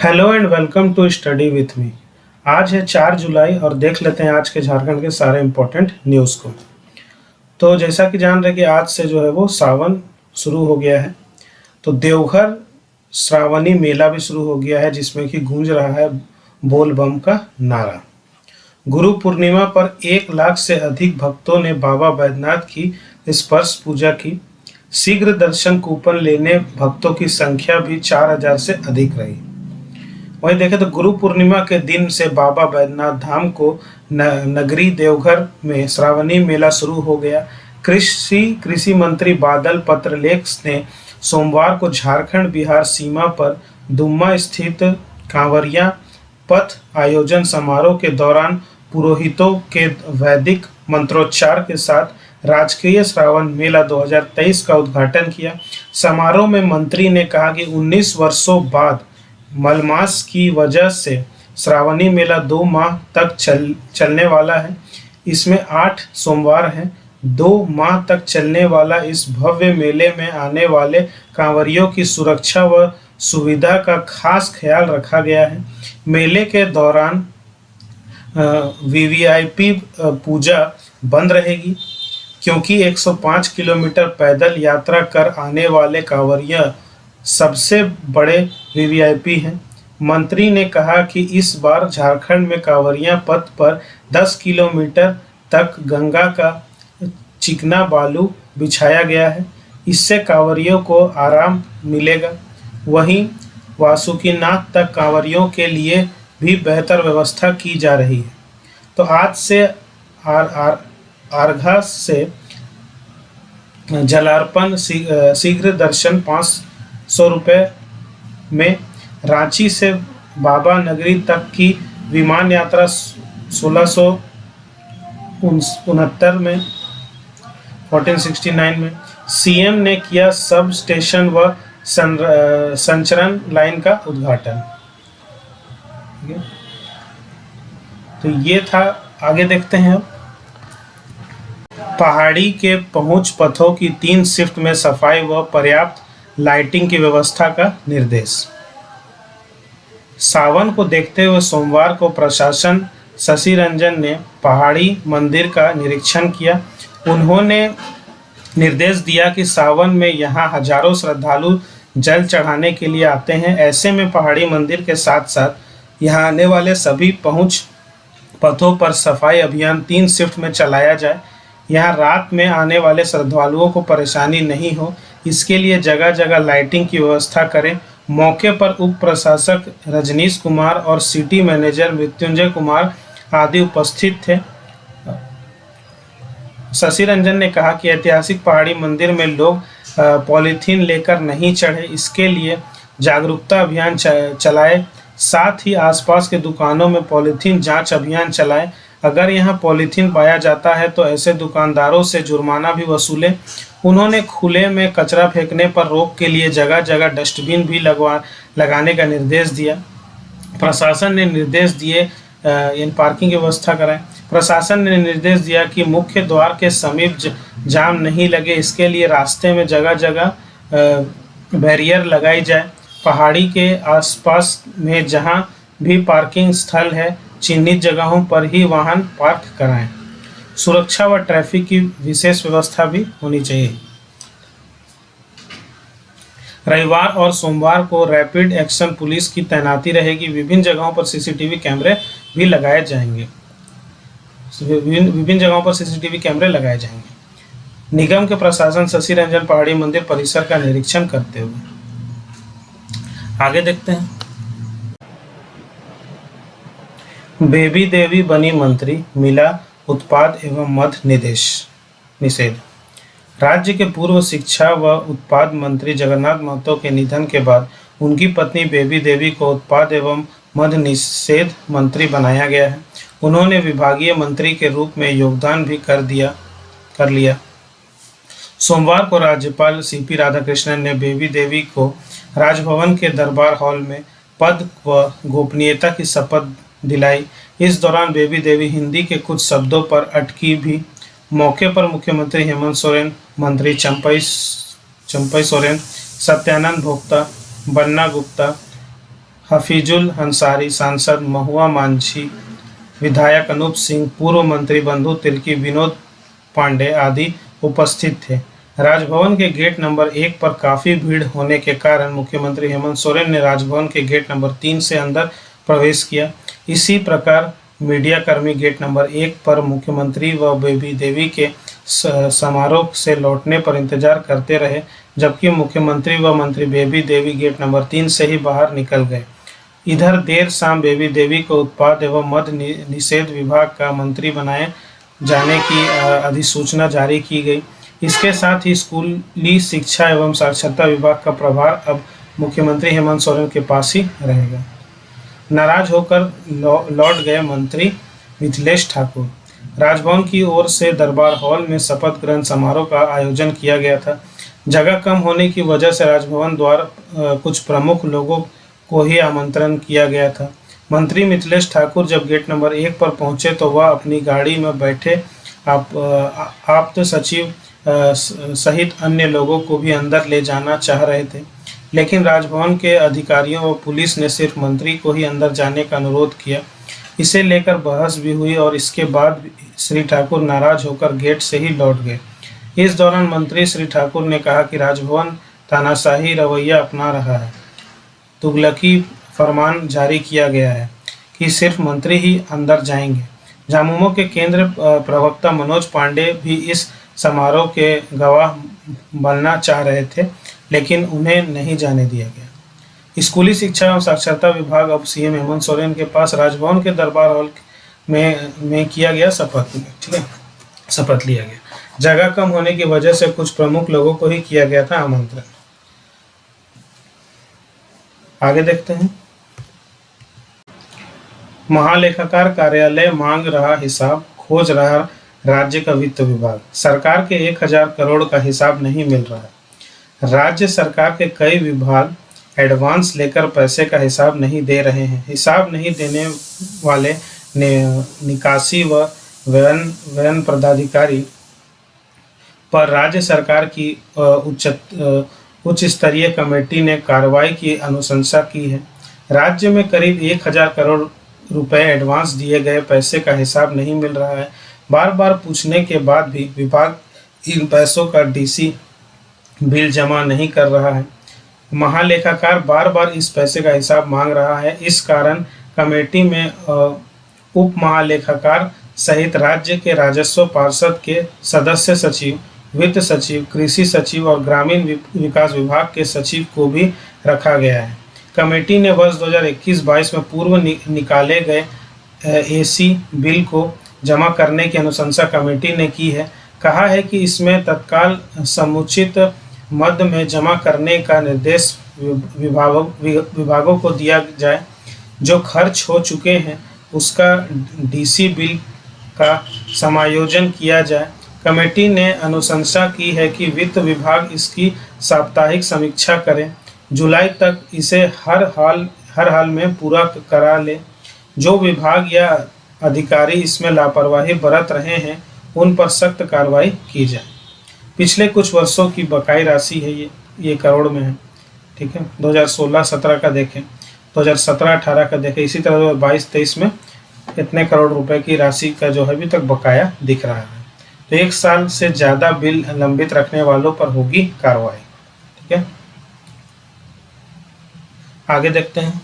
Hello and welcome to study with me. आज है 4 जुलाई और देख लेते हैं आज के झारखंड के सारे इम्पोर्टेंट न्यूज़ को। तो जैसा कि जान रहे कि आज से जो है वो सावन शुरू हो गया है। तो देवघर श्रावणी मेला भी शुरू हो गया है जिसमें कि गूंज रहा है बोल बम का नारा। गुरु पूर्णिमा पर 1 लाख से अधिक भक्तों ने बाबा बैद्यनाथ की स्पर्श पूजा की। शीघ्र दर्शन कूपन लेने भक्तों की संख्या भी 4000 से अधिक रही। वहीं देखें तो गुरु पूर्णिमा के दिन से बाबा बैद्यनाथ धाम को नगरी देवघर में श्रावणी मेला शुरू हो गया। कृषि मंत्री बादल पत्रलेख ने सोमवार को झारखंड बिहार सीमा पर दुम्मा स्थित कांवरिया पथ आयोजन समारोह के दौरान पुरोहितों के वैदिक मंत्रोच्चार के साथ राजकीय श्रावण मेला 2023 का उद्घाटन किया। समारोह में मंत्री ने कहा कि 19 वर्षों बाद मलमास की वजह से श्रावणी मेला 2 माह तक चलने वाला है। इसमें 8 सोमवार हैं। 2 माह तक चलने वाला इस भव्य मेले में आने वाले कांवरियों की सुरक्षा व सुविधा का खास ख्याल रखा गया है। मेले के दौरान वीवीआईपी पूजा बंद रहेगी क्योंकि 105 किलोमीटर पैदल यात्रा कर आने वाले कांवरिया सबसे बड़े वीवीआईपी हैं। मंत्री ने कहा कि इस बार झारखंड में कांवरिया पथ पर 10 किलोमीटर तक गंगा का चिकना बालू बिछाया गया है। इससे कांवरियों को आराम मिलेगा। वहीं वासुकीनाथ तक कांवरियों के लिए भी बेहतर व्यवस्था की जा रही है। तो आज से अर्घा से जलार्पण शीघ्र दर्शन 500 रुपये में, रांची से बाबा नगरी तक की विमान यात्रा 1669 में 1469 में। सीएम ने किया सब स्टेशन व संचरण लाइन का उद्घाटन। तो ये था, आगे देखते हैं अब। पहाड़ी के पहुंच पथों की 3 शिफ्ट में सफाई व पर्याप्त लाइटिंग की व्यवस्था का निर्देश। सावन को देखते हुए सोमवार को प्रशासन शशि रंजन ने पहाड़ी मंदिर का निरीक्षण किया। उन्होंने निर्देश दिया कि सावन में यहां हजारों श्रद्धालु जल चढ़ाने के लिए आते हैं। ऐसे में पहाड़ी मंदिर के साथ साथ यहां आने वाले सभी पहुंच पथों पर सफाई अभियान 3 शिफ्ट में चलाया जाए। यहाँ रात में आने वाले श्रद्धालुओं को परेशानी नहीं हो, इसके लिए जगह जगह लाइटिंग की व्यवस्था करें। मौके पर उप प्रशासक रजनीश कुमार और सिटी मैनेजर मृत्युंजय कुमार आदि उपस्थित थे। शशि रंजन ने कहा कि ऐतिहासिक पहाड़ी मंदिर में लोग पॉलीथीन लेकर नहीं चढ़े, इसके लिए जागरूकता अभियान चलाए। साथ ही आसपास के दुकानों में पॉलीथीन जांच अभियान चलाएं। अगर यहां पॉलीथीन पाया जाता है तो ऐसे दुकानदारों से जुर्माना भी वसूलें। उन्होंने खुले में कचरा फेंकने पर रोक के लिए जगह जगह डस्टबिन भी लगाने का निर्देश दिया। प्रशासन ने निर्देश दिए पार्किंग की व्यवस्था कराएं। प्रशासन ने निर्देश दिया कि मुख्य द्वार के समीप जाम नहीं लगे, इसके लिए रास्ते में जगह जगह बैरियर लगाई जाए। पहाड़ी के आसपास में जहां भी पार्किंग स्थल है चिन्हित जगहों पर ही वाहन पार्क कराएं। सुरक्षा व ट्रैफिक की विशेष व्यवस्था भी होनी चाहिए। रविवार और सोमवार को रैपिड एक्शन पुलिस की तैनाती रहेगी। विभिन्न जगहों पर सीसीटीवी कैमरे भी लगाए जाएंगे। विभिन्न जगहों पर सीसीटीवी कैमरे लगाए जाएंगे। निगम के प्रशासन शशि रंजन पहाड़ी मंदिर परिसर का निरीक्षण करते हुए। आगे देखते हैं। बेबी देवी बनी मंत्री, मिला उत्पाद एवं मद्य निषेध। राज्य के पूर्व शिक्षा व उत्पाद मंत्री जगन्नाथ महतो के निधन के बाद उनकी पत्नी बेबी देवी को उत्पाद एवं मद्य निषेध मंत्री बनाया गया है। उन्होंने विभागीय मंत्री के रूप में योगदान भी कर लिया। सोमवार को राज्यपाल सीपी राधाकृष्णन ने बेबी देवी को राजभवन के दरबार हॉल में पद व गोपनीयता की शपथ दिलाई। इस दौरान बेबी देवी हिंदी के कुछ शब्दों पर अटकी भी। मौके पर मुख्यमंत्री हेमंत सोरेन, मंत्री चंपई सोरेन, सत्यानंद भोक्ता, बन्ना गुप्ता, हफीजुल अंसारी, सांसद महुआ मांझी, विधायक अनूप सिंह, पूर्व मंत्री बंधु तिर्की, विनोद पांडे आदि उपस्थित थे। राजभवन के गेट नंबर 1 पर काफी भीड़ होने के कारण मुख्यमंत्री हेमंत सोरेन ने राजभवन के गेट नंबर 3 से अंदर प्रवेश किया। इसी प्रकार मीडिया कर्मी गेट नंबर 1 पर मुख्यमंत्री व बेबी देवी के समारोह से लौटने पर इंतजार करते रहे, जबकि मुख्यमंत्री व मंत्री बेबी देवी गेट नंबर 3 से ही बाहर निकल गए। इधर देर शाम बेबी देवी को उत्पाद एवं मद्य निषेध विभाग का मंत्री बनाए जाने की अधिसूचना जारी की गई। इसके साथ ही स्कूली शिक्षा एवं साक्षरता विभाग का प्रभार अब मुख्यमंत्री हेमंत सोरेन के पास ही रहेगा। नाराज होकर लौट गए मंत्री मिथिलेश ठाकुर। राजभवन की ओर से दरबार हॉल में शपथ ग्रहण समारोह का आयोजन किया गया था। जगह कम होने की वजह से राजभवन द्वारा कुछ प्रमुख लोगों को ही आमंत्रण किया गया था। मंत्री मिथिलेश ठाकुर जब गेट नंबर 1 पर पहुंचे तो वह अपनी गाड़ी में बैठे आप्त सचिव सहित अन्य लोगों को भी अंदर ले जाना चाह रहे थे, लेकिन राजभवन के अधिकारियों व पुलिस ने सिर्फ मंत्री को ही अंदर जाने का अनुरोध किया। इसे लेकर बहस भी हुई और इसके बाद श्री ठाकुर नाराज होकर गेट से ही लौट गए। इस दौरान मंत्री श्री ठाकुर ने कहा कि राजभवन तानाशाही रवैया अपना रहा है। तुगलकी फरमान जारी किया गया है कि सिर्फ मंत्री ही अंदर जाएंगे। झामुमो के केंद्र प्रवक्ता मनोज पांडे भी इस समारोह के गवाह बनना चाह रहे थे, लेकिन उन्हें नहीं जाने दिया गया। स्कूली शिक्षा एवं साक्षरता विभाग अब सीएम हेमंत सोरेन के पास राजभवन के दरबार हॉल में किया गया शपथ, ठीक है, शपथ लिया गया। जगह कम होने की वजह से कुछ प्रमुख लोगों को ही किया गया था आमंत्रण। आगे देखते हैं। महालेखाकार कार्यालय मांग रहा हिसाब, खोज रहा राज्य का वित्त विभाग। सरकार के 1000 करोड़ का हिसाब नहीं मिल रहा है। राज्य सरकार के कई विभाग एडवांस लेकर पैसे का हिसाब नहीं दे रहे हैं। हिसाब नहीं देने वाले निकासी व व्यय पदाधिकारी पर राज्य सरकार की उच्च स्तरीय कमेटी ने कार्रवाई की अनुशंसा की है। राज्य में करीब 1000 करोड़ रुपए एडवांस दिए गए पैसे का हिसाब नहीं मिल रहा है। बार बार पूछने के बाद भी विभाग इन पैसों का डीसी बिल जमा नहीं कर रहा है। महालेखाकार बार बार इस पैसे का हिसाब मांग रहा है। इस कारण कमेटी में उप महालेखाकार सहित राज्य के राजस्व पार्षद के सदस्य सचिव, वित्त सचिव, कृषि सचिव और ग्रामीण विकास विभाग के सचिव को भी रखा गया है। कमेटी ने वर्ष 2021-22 में पूर्व निकाले गए एसी बिल को जमा करने की अनुशंसा कमेटी ने की है। कहा है कि इसमें तत्काल समुचित मद में जमा करने का निर्देश विभागों को दिया जाए। जो खर्च हो चुके हैं उसका डीसी बिल का समायोजन किया जाए। कमेटी ने अनुशंसा की है कि वित्त विभाग इसकी साप्ताहिक समीक्षा करे, जुलाई तक इसे हर हाल में पूरा करा ले। जो विभाग या अधिकारी इसमें लापरवाही बरत रहे हैं उन पर सख्त कार्रवाई की जाए। पिछले कुछ वर्षों की बकाई राशि है, ये करोड़ में है, ठीक है। 2016-17 का देखें, 2017-18 का देखें, इसी तरह 2022-23 में इतने करोड़ रुपए की राशि का जो है अभी तक बकाया दिख रहा है। तो 1 साल से ज़्यादा बिल लंबित रखने वालों पर होगी कार्रवाई, ठीक है। आगे देखते हैं।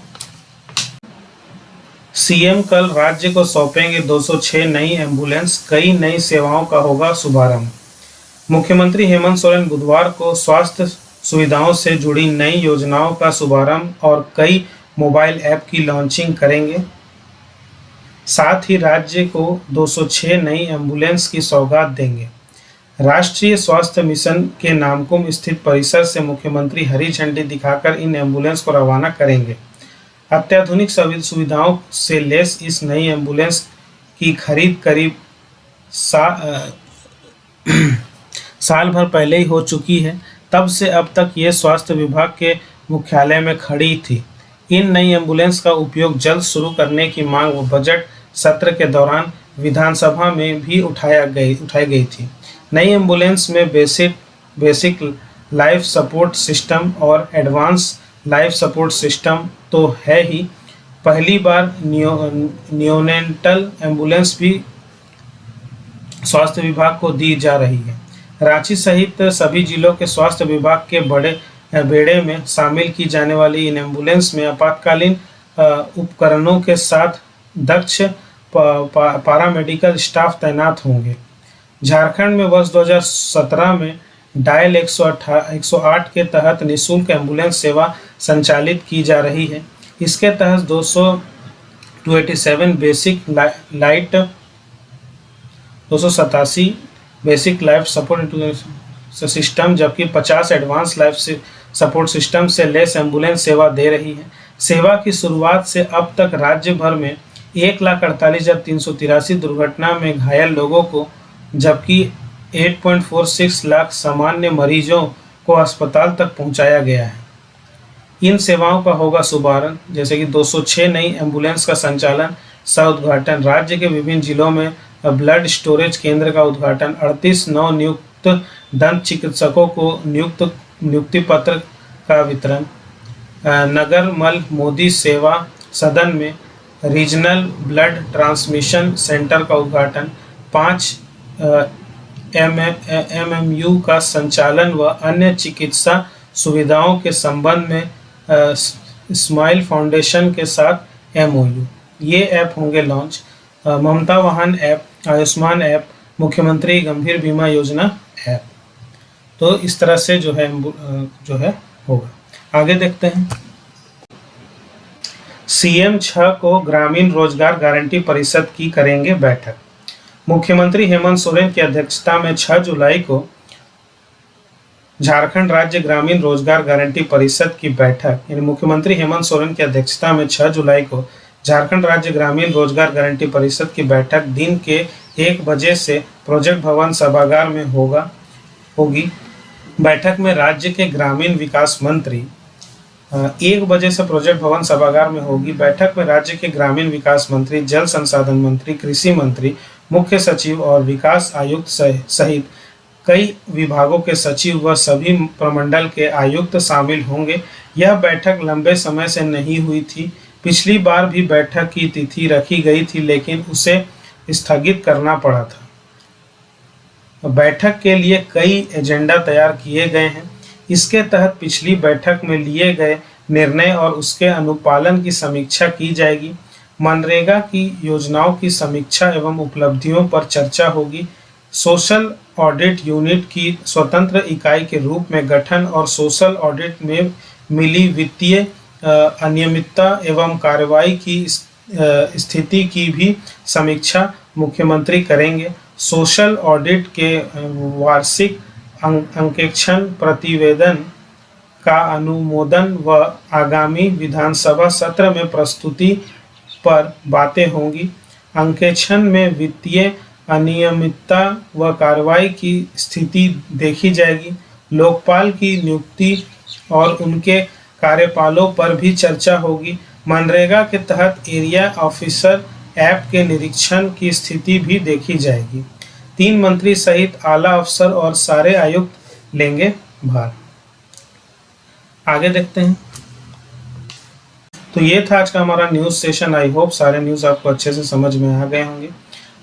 सीएम कल राज्य को सौंपेंगे 206 नई एम्बुलेंस, कई नई सेवाओं का होगा शुभारंभ। मुख्यमंत्री हेमंत सोरेन बुधवार को स्वास्थ्य सुविधाओं से जुड़ी नई योजनाओं का शुभारंभ और कई मोबाइल ऐप की लॉन्चिंग करेंगे। साथ ही राज्य को 206 नई एम्बुलेंस की सौगात देंगे। राष्ट्रीय स्वास्थ्य मिशन के नामकुम स्थित परिसर से मुख्यमंत्री हरी झंडी दिखाकर इन एम्बुलेंस को रवाना करेंगे। अत्याधुनिक सुविधाओं से लैस इस नई एम्बुलेंस की खरीद करीब साल भर पहले ही हो चुकी है। तब से अब तक ये स्वास्थ्य विभाग के मुख्यालय में खड़ी थी। इन नई एम्बुलेंस का उपयोग जल्द शुरू करने की मांग बजट सत्र के दौरान विधानसभा में भी उठाई गई थी। नई एम्बुलेंस में बेसिक लाइफ सपोर्ट सिस्टम और एडवांस लाइफ सपोर्ट सिस्टम तो है ही, पहली बार नियोनेटल एम्बुलेंस भी स्वास्थ्य विभाग को दी जा रही है। रांची सहित सभी जिलों के स्वास्थ्य विभाग के बड़े बेड़े में शामिल की जाने वाली इन एम्बुलेंस में आपातकालीन उपकरणों के साथ दक्ष पारामेडिकल स्टाफ तैनात होंगे। झारखंड में वर्ष 2017 में डायल 108 के तहत निःशुल्क एम्बुलेंस सेवा संचालित की जा रही है। इसके तहत 287 बेसिक लाइफ सपोर्ट सिस्टम जबकि 50 एडवांस लाइफ सपोर्ट सिस्टम से लैस एम्बुलेंस सेवा दे रही है। सेवा की शुरुआत से अब तक राज्य भर में 1,48,383 दुर्घटना में घायल लोगों को जबकि 8.46 लाख सामान्य मरीजों को अस्पताल तक पहुंचाया गया है। इन सेवाओं का होगा शुभारंभ, जैसे कि 206 नई एम्बुलेंस का संचालन सह उद्घाटन, राज्य के विभिन्न जिलों में ब्लड स्टोरेज केंद्र का उद्घाटन, 38 नव नियुक्त दंत चिकित्सकों को नियुक्ति पत्र का वितरण, नगर मल मोदी सेवा सदन में रीजनल ब्लड ट्रांसमिशन सेंटर का उद्घाटन, 5 MMU का संचालन व अन्य चिकित्सा सुविधाओं के संबंध में स्माइल फाउंडेशन के साथ MOU। ये ऐप होंगे लॉन्च। ममता वाहन ऐप, आयुष्मान ऐप, मुख्यमंत्री गंभीर बीमा योजना ऐप। तो इस तरह से जो है होगा। आगे देखते हैं। CM 6 को ग्रामीण रोजगार गारंटी परिषद की करेंगे बैठक। मुख्यमंत्री हेमंत सोरेन की अध्यक्षता में 6 जुलाई को झारखंड राज्य ग्रामीण रोजगार गारंटी परिषद की बैठक, यानी मुख्यमंत्री हेमंत सोरेन की अध्यक्षता में 6 जुलाई को झारखंड राज्य ग्रामीण रोजगार गारंटी परिषद की बैठक दिन के 1 बजे से प्रोजेक्ट भवन सभागार में होगी। बैठक में राज्य के ग्रामीण विकास मंत्री 1 बजे से प्रोजेक्ट भवन सभागार में होगी। बैठक में राज्य के ग्रामीण विकास मंत्री, जल संसाधन मंत्री, कृषि मंत्री, मुख्य सचिव और विकास आयुक्त सहित कई विभागों के सचिव व सभी प्रमंडल के आयुक्त शामिल होंगे। यह बैठक लंबे समय से नहीं हुई थी। पिछली बार भी बैठक की तिथि रखी गई थी लेकिन उसे स्थगित करना पड़ा था। बैठक के लिए कई एजेंडा तैयार किए गए हैं। इसके तहत पिछली बैठक में लिए गए निर्णय और उसके अनुपालन की समीक्षा की जाएगी। मनरेगा की योजनाओं की समीक्षा एवं उपलब्धियों पर चर्चा होगी। सोशल ऑडिट यूनिट की स्वतंत्र इकाई के रूप में गठन और सोशल ऑडिट में मिली वित्तीय अनियमितता एवं कार्रवाई की स्थिति की भी समीक्षा मुख्यमंत्री करेंगे। सोशल ऑडिट के वार्षिक अंकेक्षण प्रतिवेदन का अनुमोदन व आगामी विधानसभा सत्र में प्रस्तुति पर बातें होंगी। अंकेक्षण में वित्तीय अनियमितता व कार्रवाई की स्थिति देखी जाएगी। लोकपाल की नियुक्ति और उनके कार्यपालों पर भी चर्चा होगी। मनरेगा के तहत एरिया ऑफिसर ऐप के निरीक्षण की स्थिति भी देखी जाएगी। 3 मंत्री सहित आला अफसर और सारे आयुक्त लेंगे भाग। आगे देखते हैं। तो ये था आज का हमारा न्यूज़ सेशन। आई होप सारे न्यूज़ आपको अच्छे से समझ में आ गए होंगे।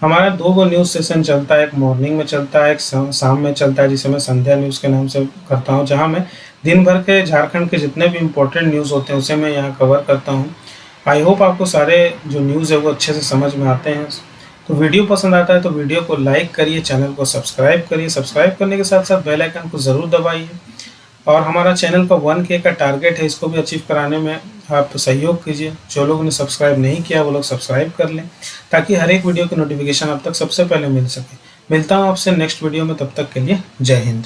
हमारा 2 न्यूज़ सेशन चलता है, एक मॉर्निंग में चलता है, एक शाम में चलता है, जिसे मैं संध्या न्यूज़ के नाम से करता हूँ, जहाँ मैं दिन भर के झारखंड के जितने भी इम्पोर्टेंट न्यूज़ होते हैं उसे मैं यहाँ कवर करता हूँ। आई होप आपको सारे जो न्यूज़ है वो अच्छे से समझ में आते हैं। तो वीडियो पसंद आता है तो वीडियो को लाइक करिए, चैनल को सब्सक्राइब करिए। सब्सक्राइब करने के साथ साथ बेल आइकन को ज़रूर दबाइए। और हमारा चैनल का 1K का टारगेट है, इसको भी अचीव कराने में आप सहयोग कीजिए। जो लोगों ने सब्सक्राइब नहीं किया वो लोग सब्सक्राइब कर लें ताकि हर एक वीडियो की नोटिफिकेशन आप तक सबसे पहले मिल सके। मिलता हूँ आपसे नेक्स्ट वीडियो में, तब तक के लिए जय हिंद।